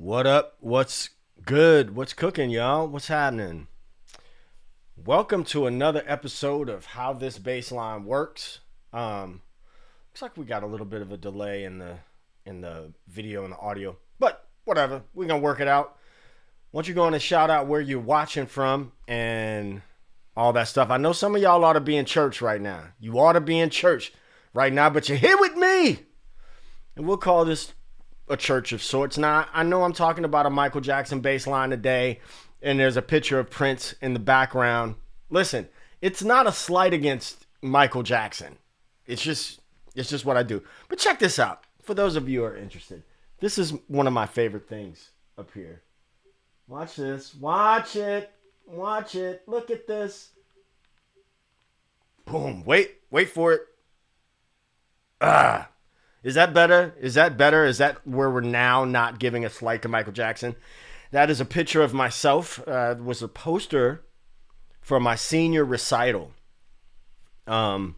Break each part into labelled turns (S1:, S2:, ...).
S1: What up? What's good? What's cooking, y'all? What's happening? Welcome to another episode of How This Baseline Works. Looks like we got a little bit of a delay in the video and the audio, but whatever. We're gonna work it out. Once you go on and shout out where you're watching from and all that stuff. I know some of y'all ought to be in church right now. You ought to be in church right now, but you're here with me, and we'll call this a church of sorts. Now, I know I'm talking about a Michael Jackson bass line today, and there's a picture of Prince in the background. Listen, it's not a slight against Michael Jackson. It's just what I do. But check this out. For those of you who are interested, this is one of my favorite things up here. Watch this. Watch it. Watch it. Look at this. Boom. Wait for it. Is that better? Is that better? Is that where we're now not giving a slight to Michael Jackson? That is a picture of myself. It was a poster for my senior recital. I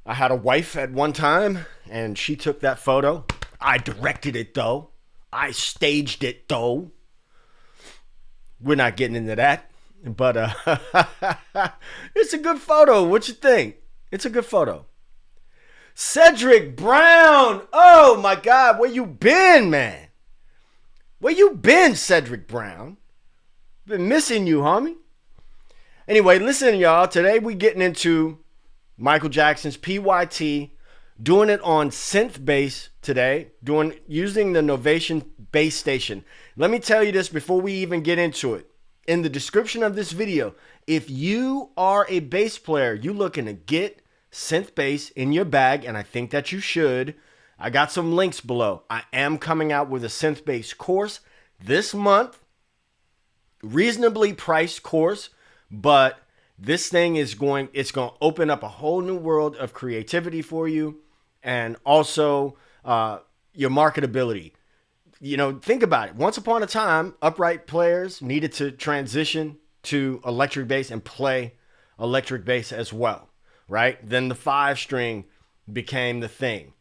S1: had a wife at one time, and she took that photo. I directed it, though. I staged it, though. We're not getting into that. But it's a good photo. What you think? It's a good photo. Cedric Brown. Oh, my God. Where you been, man? Where you been, Cedric Brown? Been missing you, homie. Anyway, listen, y'all. Today we getting into Michael Jackson's PYT, doing it on synth bass today, using the Novation bass station. Let me tell you this before we even get into it. In the description of this video, if you are a bass player, you looking to get synth bass in your bag, and I think that you should, I got some links below. I am coming out with a synth bass course this month, reasonably priced course, but this thing it's going to open up a whole new world of creativity for you, and also your marketability. You know, think about it. Once upon a time, upright players needed to transition to electric bass and play electric bass as well, right? Then the 5-string became the thing.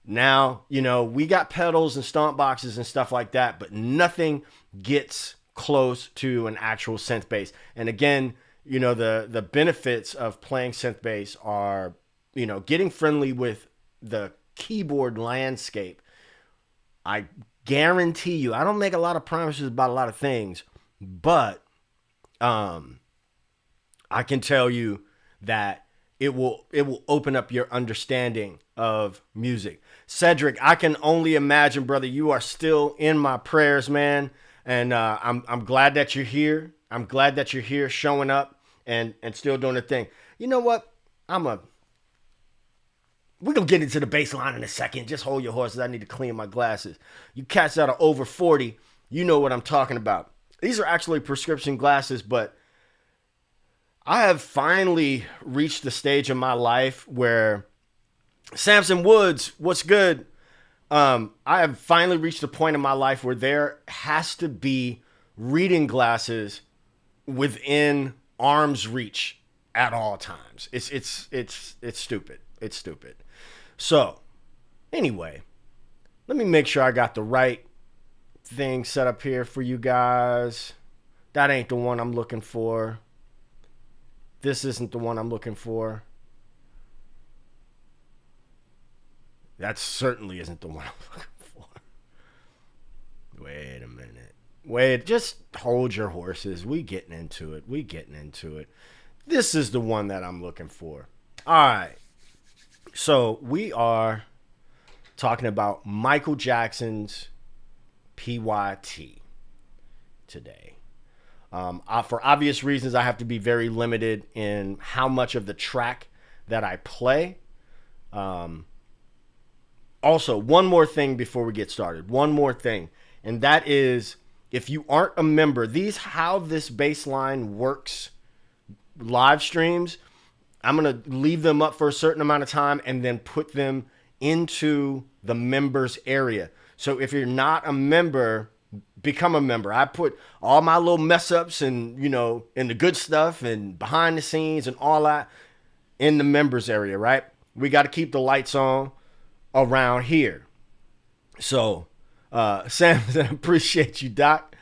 S1: Now, you know, we got pedals and stomp boxes and stuff like that, but nothing gets close to an actual synth bass. And again, you know, the benefits of playing synth bass are, you know, getting friendly with the keyboard landscape. I guarantee you, I don't make a lot of promises about a lot of things, but I can tell you that it will open up your understanding of music. Cedric, I can only imagine, brother, you are still in my prayers, man. And I'm glad that you're here. I'm glad that you're here showing up and still doing the thing. You know what? We're going to get into the bass line in a second. Just hold your horses. I need to clean my glasses. You cats that are over 40, you know what I'm talking about. These are actually prescription glasses, but I have finally reached the stage in my life where Samson Woods, what's good? I have finally reached the point in my life where there has to be reading glasses within arm's reach at all times. It's stupid. It's stupid. So, anyway, let me make sure I got the right thing set up here for you guys. That ain't the one I'm looking for. This isn't the one I'm looking for. That certainly isn't the one I'm looking for. Wait a minute. Wait, just hold your horses. We getting into it. This is the one that I'm looking for. All right. So we are talking about Michael Jackson's PYT today. For obvious reasons, I have to be very limited in how much of the track that I play. Also, one more thing before we get started. One more thing. And that is, if you aren't a member, How This Baseline Works live streams, I'm going to leave them up for a certain amount of time and then put them into the members area. So if you're not a member, become a member. I put all my little mess ups and, you know, and the good stuff and behind the scenes and all that in the members area, right? We got to keep the lights on around here. So Sam, appreciate you, Doc.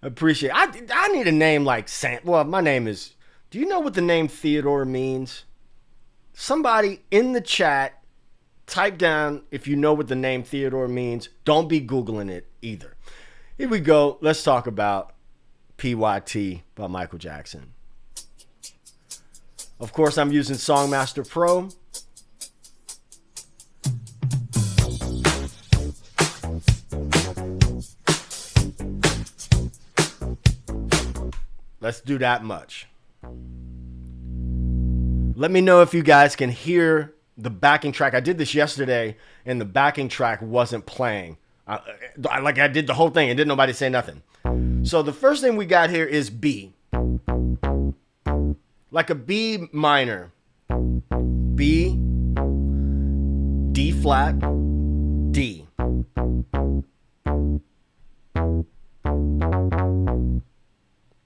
S1: Appreciate. I need a name like Sam. Well, my name is. Do you know what the name Theodore means? Somebody in the chat, type down if you know what the name Theodore means. Don't be Googling it either. Here we go. Let's talk about PYT by Michael Jackson. Of course, I'm using Songmaster Pro. Let's do that much. Let me know if you guys can hear the backing track. I did this yesterday, and the backing track wasn't playing. I did the whole thing, and didn't nobody say nothing. So the first thing we got here is B. Like a B minor. B, D flat, D.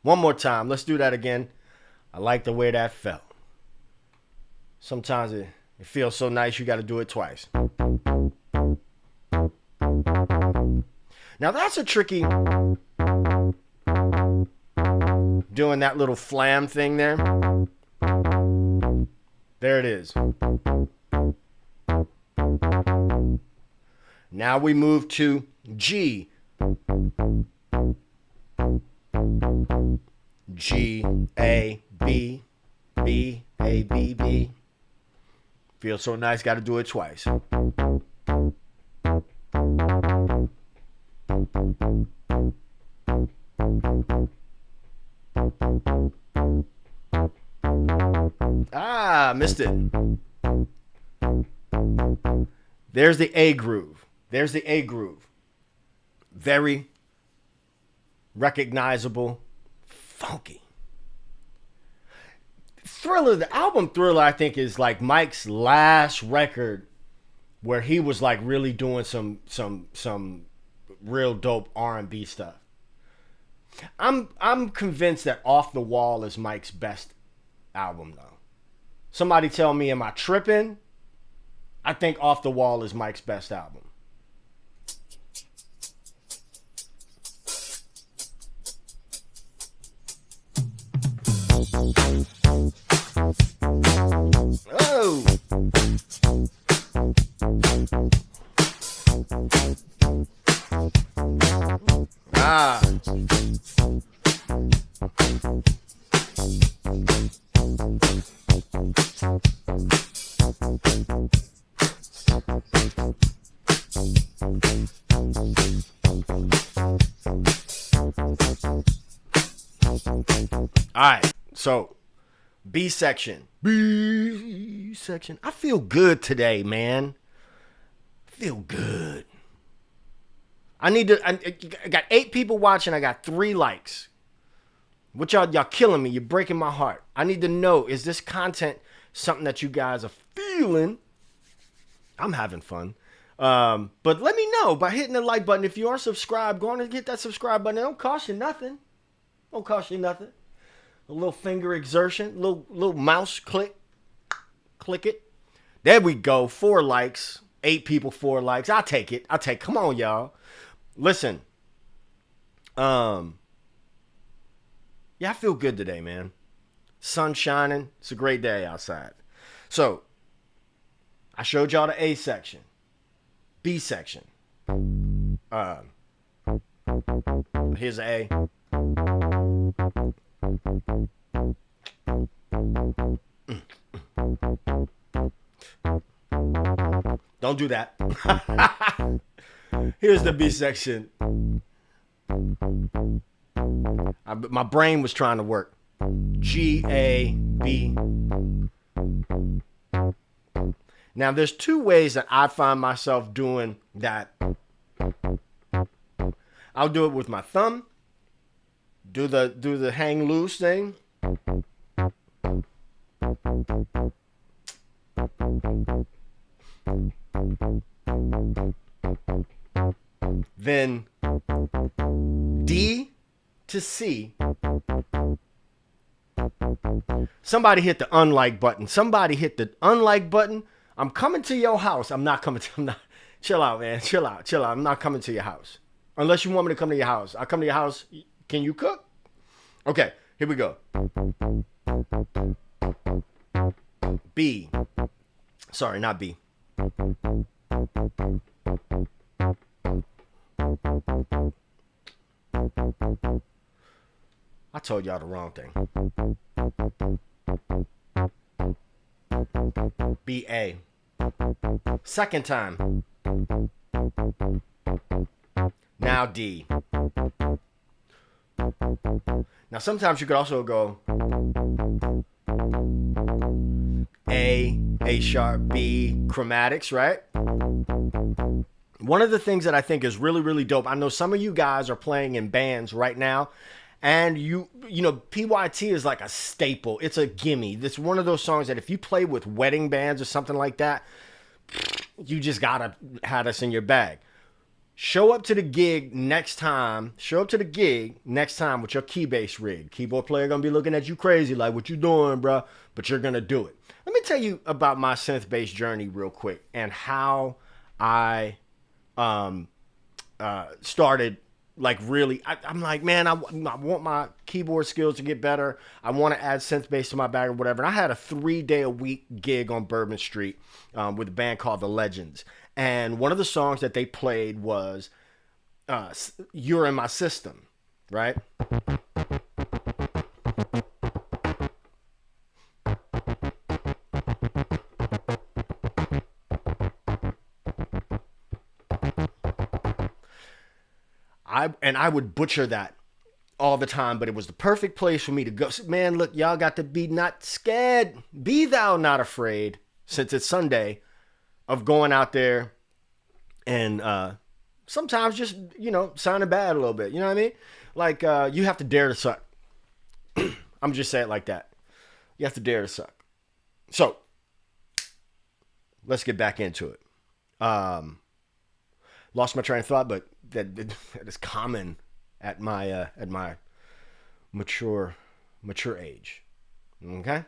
S1: One more time. Let's do that again. I like the way that felt. Sometimes it feels so nice you got to do it twice. Now that's a tricky... Doing that little flam thing there. There it is. Now we move to G. G, A, B, B, A, B, B. Feels so nice, got to do it twice. Ah, missed it. There's the A groove. There's the A groove. Very recognizable, funky. Thriller, the album Thriller, I think, is like Mike's last record where he was like really doing some real dope R&B stuff. I'm convinced that Off the Wall is Mike's best album though. Somebody tell me, am I tripping? I think Off the Wall is Mike's best album. Oh. Ah. All right, so B section. B section. I feel good today, man. I feel good. I got 8 people watching. I got 3 likes. What y'all killing me. You're breaking my heart. I need to know, is this content something that you guys are feeling? I'm having fun. But let me know by hitting the like button. If you aren't subscribed, go on and hit that subscribe button. It don't cost you nothing. Don't cost you nothing. A little finger exertion, little mouse click it. There we go. 4 likes. 8 people, 4 likes. I'll take it. Come on, y'all. Listen. Yeah, I feel good today, man. Sun shining. It's a great day outside. So, I showed y'all the A section. B section. Here's A. Don't do that. Here's the B section. My brain was trying to work. G, A, B. Now, there's 2 ways that I find myself doing that. I'll do it with my thumb. Do the hang loose thing. Then D to C. Somebody hit the unlike button. Somebody hit the unlike button. I'm coming to your house. I'm not. Chill out, man. Chill out. I'm not coming to your house. Unless you want me to come to your house. I come to your house. Can you cook? Okay, here we go. B. Sorry, not B. I told y'all the wrong thing. B, A. Second time. Now D. Now sometimes you could also go A sharp, B, chromatics, right? One of the things that I think is really, really dope, I know some of you guys are playing in bands right now, and you know, PYT is like a staple. It's a gimme. It's one of those songs that if you play with wedding bands or something like that, you just gotta have this in your bag. Show up to the gig next time. Show up to the gig next time with your Keybase rig. Keyboard player gonna be looking at you crazy like, what you doing, bro? But you're gonna do it. Let me tell you about my synth bass journey real quick and how I started. Like really, I'm like, man, I want my keyboard skills to get better. I want to add synth bass to my bag or whatever. And I had a 3-day-a-week gig on Bourbon Street with a band called The Legends. And one of the songs that they played was You're in My System, right? I would butcher that all the time, but it was the perfect place for me to go. Man, look, y'all got to be not scared. Be thou not afraid, since it's Sunday, of going out there and sometimes just, you know, sounding bad a little bit. You know what I mean? Like, you have to dare to suck. I'm just saying it like that. You have to dare to suck. So, let's get back into it. Lost my train of thought, but that is common at my mature age. Okay.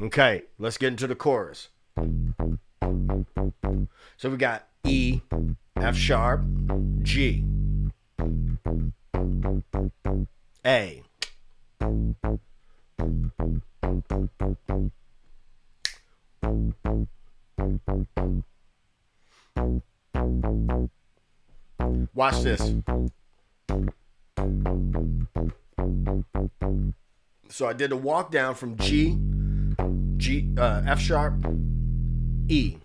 S1: Okay, let's get into the chorus. So we got E, F sharp, G, A, watch this. So I did a walk down from G, F sharp, E.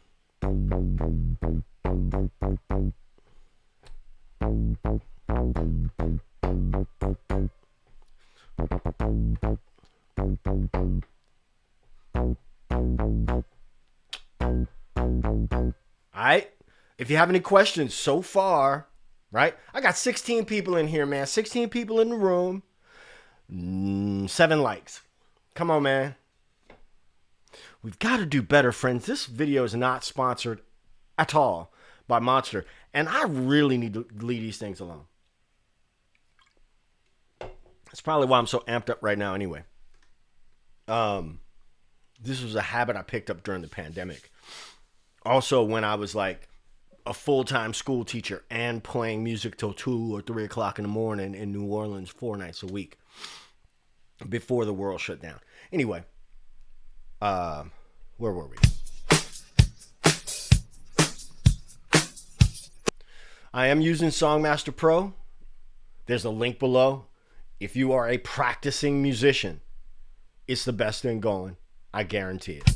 S1: Alright, if you have any questions so far, right? I got 16 people in here, man. 16 people in the room. 7 likes. Come on, man. We've got to do better, friends. This video is not sponsored at all by Monster, and I really need to leave these things alone. That's probably why I'm so amped up right now anyway. This was a habit I picked up during the pandemic. Also, when I was like a full-time school teacher and playing music till 2 or 3 o'clock in the morning in New Orleans 4 nights a week before the world shut down. Anyway, where were we? I am using Songmaster Pro. There's a link below. If you are a practicing musician, it's the best thing going. I guarantee it.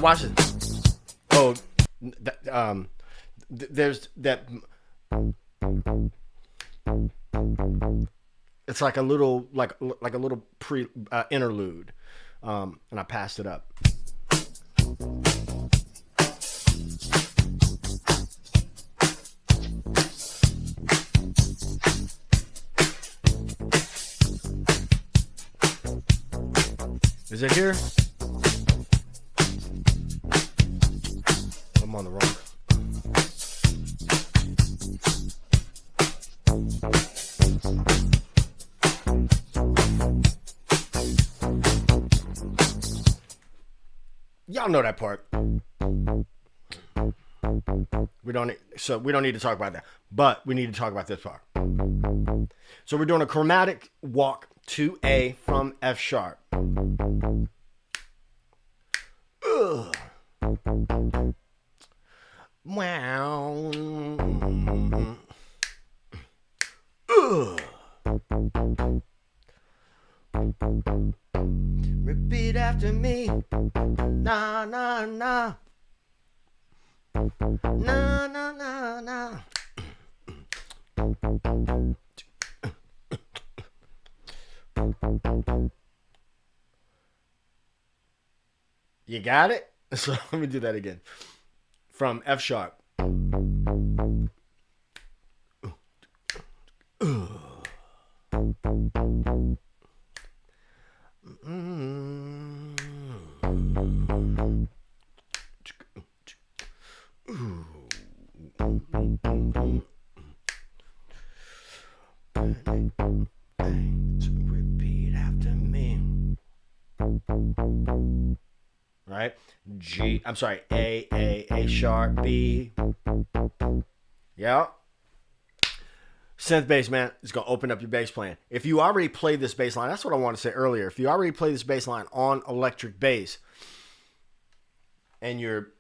S1: watch it. Oh, there's that. It's like a little pre interlude, and I passed it up. Is it here? I'm on the wrong. Y'all know that part. We don't need to talk about that, but we need to talk about this part. So we're doing a chromatic walk to A from F sharp. Ugh. Wow. Ugh. Repeat after me. Na na na. Na na na na. You got it? So let me do that again. From F sharp. Repeat after me. Right? G, I'm sorry, A sharp, B. Yeah. Synth bass, man, is going to open up your bass playing. If you already played this bass line, that's what I wanted to say earlier. If you already play this bass line on electric bass and you're,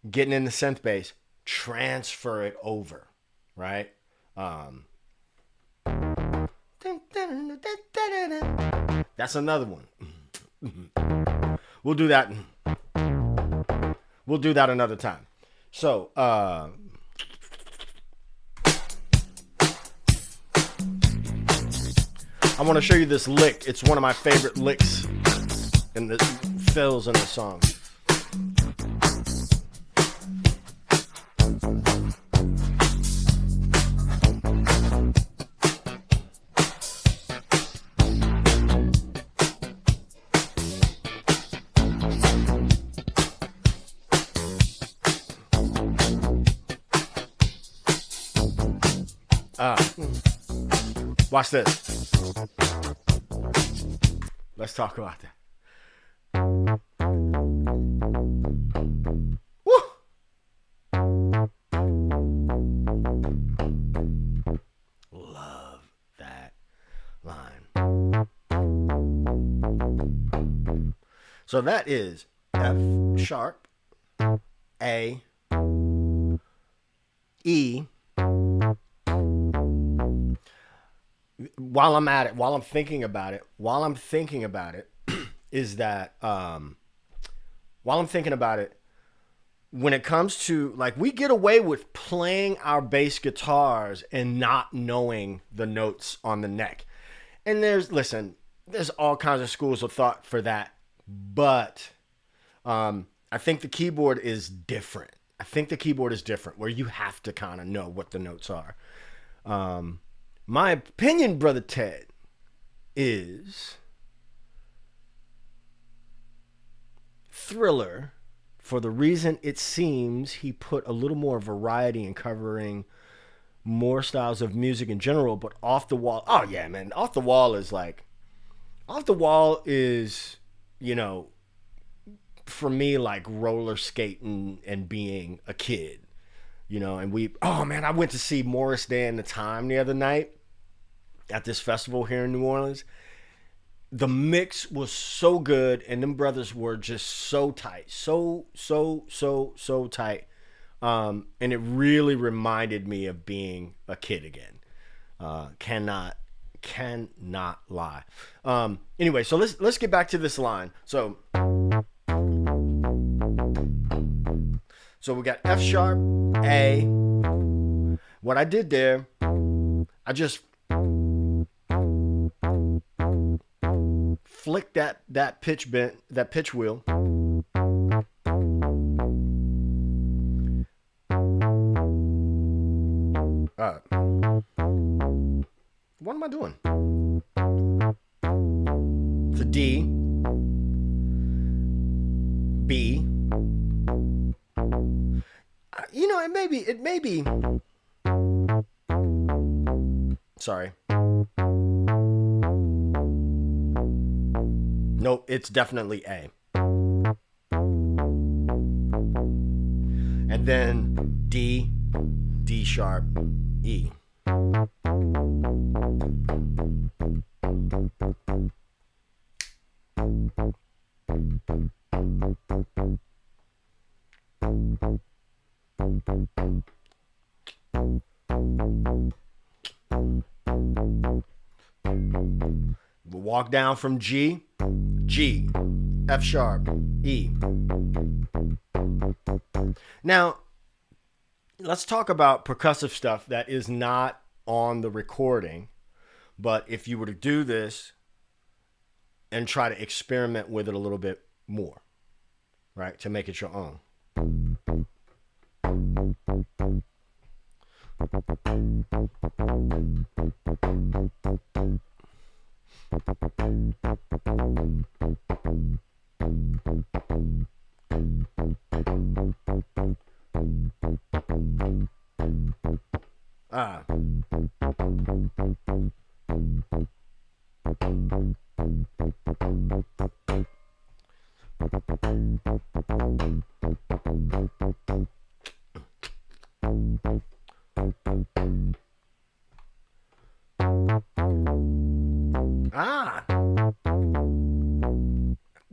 S1: getting into synth bass, transfer it over, right? That's another one. We'll do that. We'll do that another time. So, I want to show you this lick. It's one of my favorite licks in the fills in the song. Watch this. Let's talk about that. Woo! Love that line. So that is F sharp, A, E. While I'm at it, while I'm thinking about it, is that while I'm thinking about it, when it comes to, like, we get away with playing our bass guitars and not knowing the notes on the neck. And there's all kinds of schools of thought for that. But I think the keyboard is different. Where you have to kind of know what the notes are. My opinion, Brother Ted, is Thriller, for the reason it seems he put a little more variety in covering more styles of music in general, but Off the Wall. Oh, yeah, man. Off the Wall is, for me, like roller skating and being a kid, and I went to see Morris Day and the Time the other night at this festival here in New Orleans. The mix was so good, and them brothers were just so tight, so tight. And it really reminded me of being a kid again. Cannot lie. Anyway, so let's get back to this line. So So we got F sharp, A. What I did there, I just flicked that pitch bent, that pitch wheel. What am I doing? It's a D, B. You know, it may be. Sorry. Nope, it's definitely A. And then D, D sharp, E. We'll walk down from G, G, F sharp, E. Now, let's talk about percussive stuff that is not on the recording, but if you were to do this and try to experiment with it a little bit more, right, to make it your own.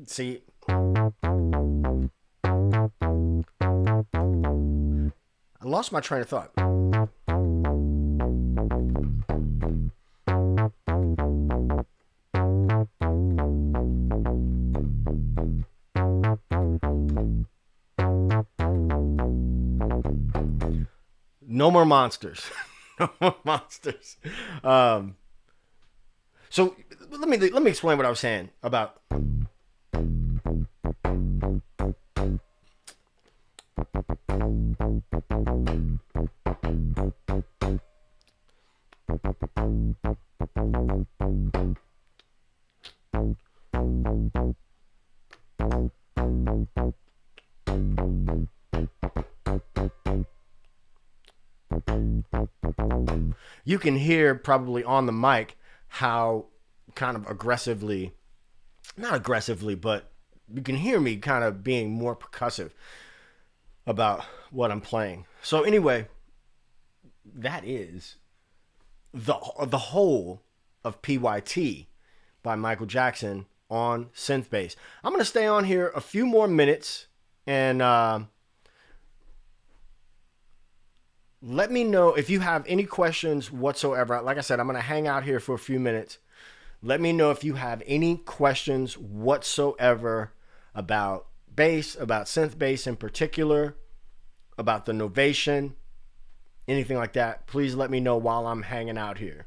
S1: See, I lost my train of thought. No more monsters. No more monsters. So let me explain what I was saying about. You can hear probably on the mic how kind of aggressively, not aggressively, but you can hear me kind of being more percussive about what I'm playing. So anyway, that is the whole of PYT by Michael Jackson on synth bass. I'm going to stay on here a few more minutes and let me know if you have any questions whatsoever. Like I said, I'm going to hang out here for a few minutes. Let me know if you have any questions whatsoever about bass, about synth bass in particular, about the Novation, anything like that. Please let me know while I'm hanging out here.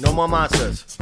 S1: No more monsters.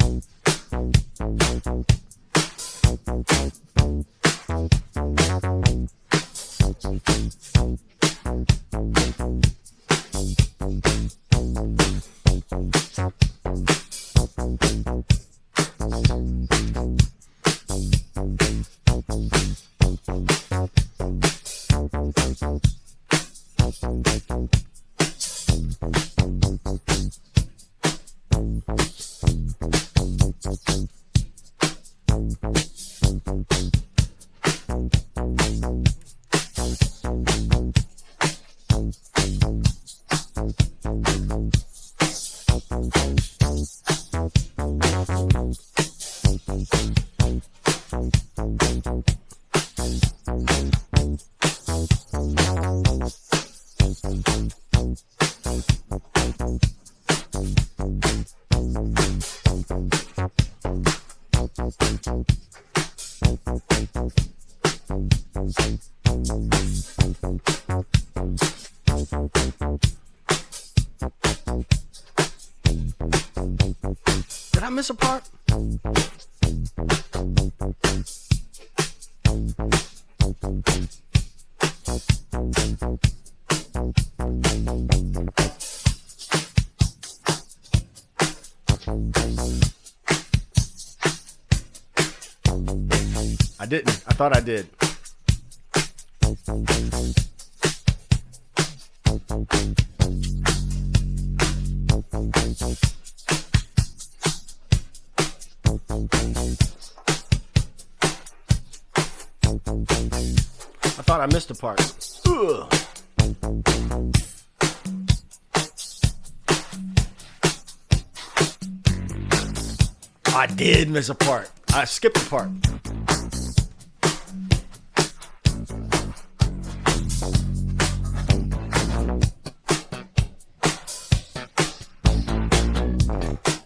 S1: miss a part? I didn't. I thought I did. I thought I missed a part. Ugh. I did miss a part. I skipped a part.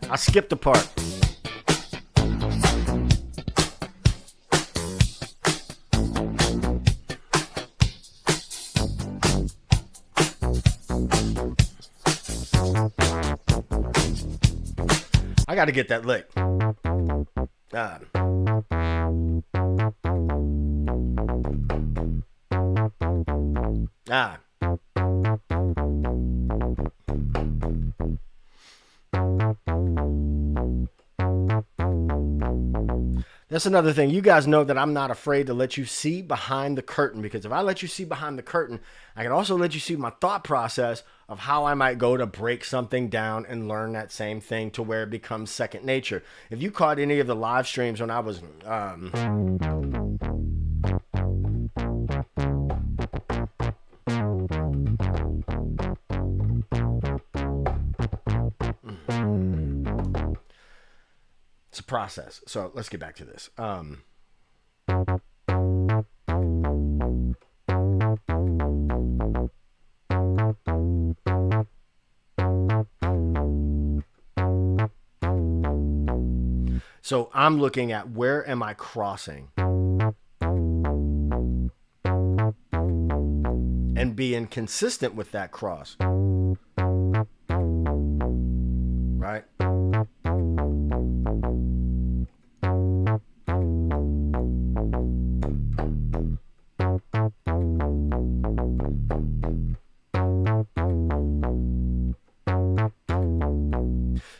S1: I skipped a part. I got to get that lick. That's another thing. You guys know that I'm not afraid to let you see behind the curtain, because if I let you see behind the curtain, I can also let you see my thought process of how I might go to break something down and learn that same thing to where it becomes second nature. If you caught any of the live streams when I was it's a process. So let's get back to this. So I'm looking at where am I crossing and being consistent with that cross. Right?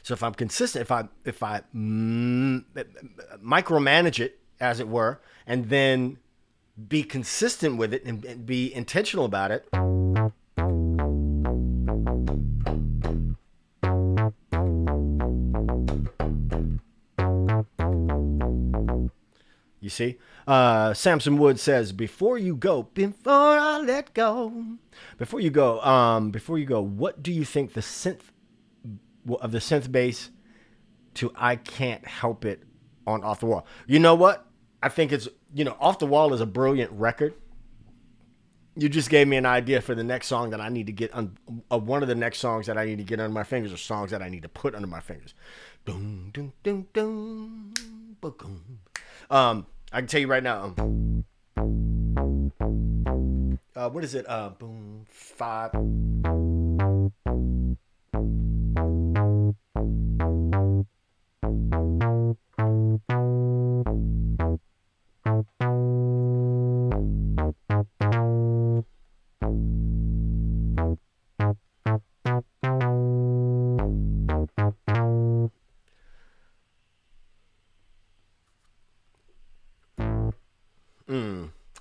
S1: So if I'm consistent, if I micromanage it, as it were, and then be consistent with it and be intentional about it, you see? Samson Wood says, before I let go, before you go, what do you think the synth bass to I Can't Help It on Off the Wall? You know what? I think it's, Off the Wall is a brilliant record. You just gave me an idea for the next song that I need to get on, one of the next songs that I need to get under my fingers, or songs that I need to put under my fingers. Dun, dun, dun, dun, I can tell you right now. What is it? Boom, 5.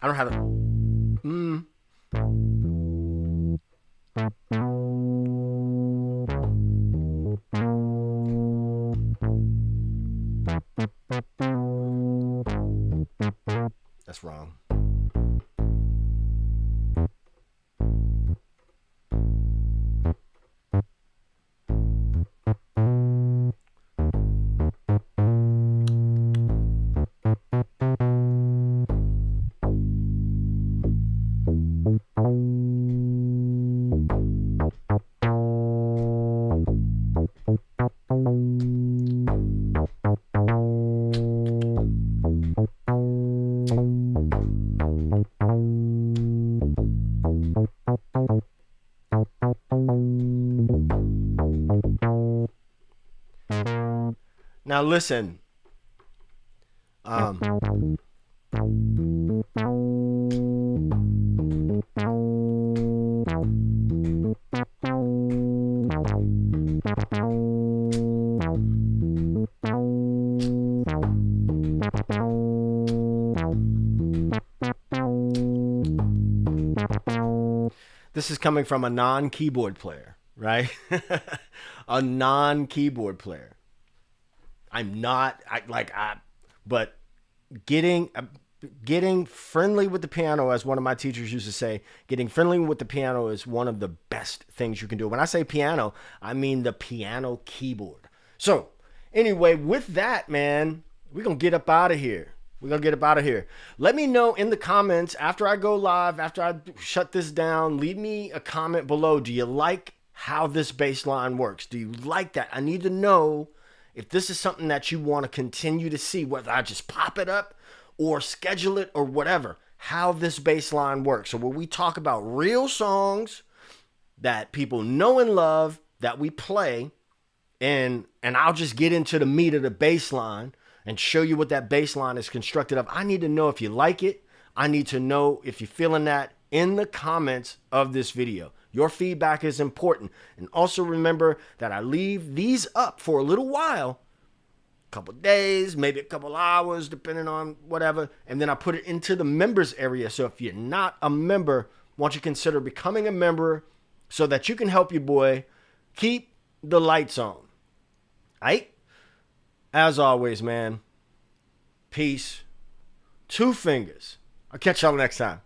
S1: I don't have it. That's wrong. Now listen. This is coming from a non-keyboard player, right? A non-keyboard player. I'm not but getting friendly with the piano, as one of my teachers used to say, getting friendly with the piano is one of the best things you can do. When I say piano, I mean the piano keyboard. So anyway, with that, man, we're going to get up out of here. Let me know in the comments after I go live, after I shut this down, leave me a comment below. Do you like how this bass line works? Do you like that? I need to know if this is something that you want to continue to see, whether I just pop it up or schedule it or whatever, how this bass line works. So when we talk about real songs that people know and love that we play, and I'll just get into the meat of the bass line and show you what that bass line is constructed of. I need to know if you like it. I need to know if you're feeling that in the comments of this video. Your feedback is important. And also remember that I leave these up for a little while, a couple days, maybe a couple hours, depending on whatever. And then I put it into the members area. So if you're not a member, why don't you consider becoming a member so that you can help your boy keep the lights on. All right? As always, man, peace, 2 fingers. I'll catch y'all next time.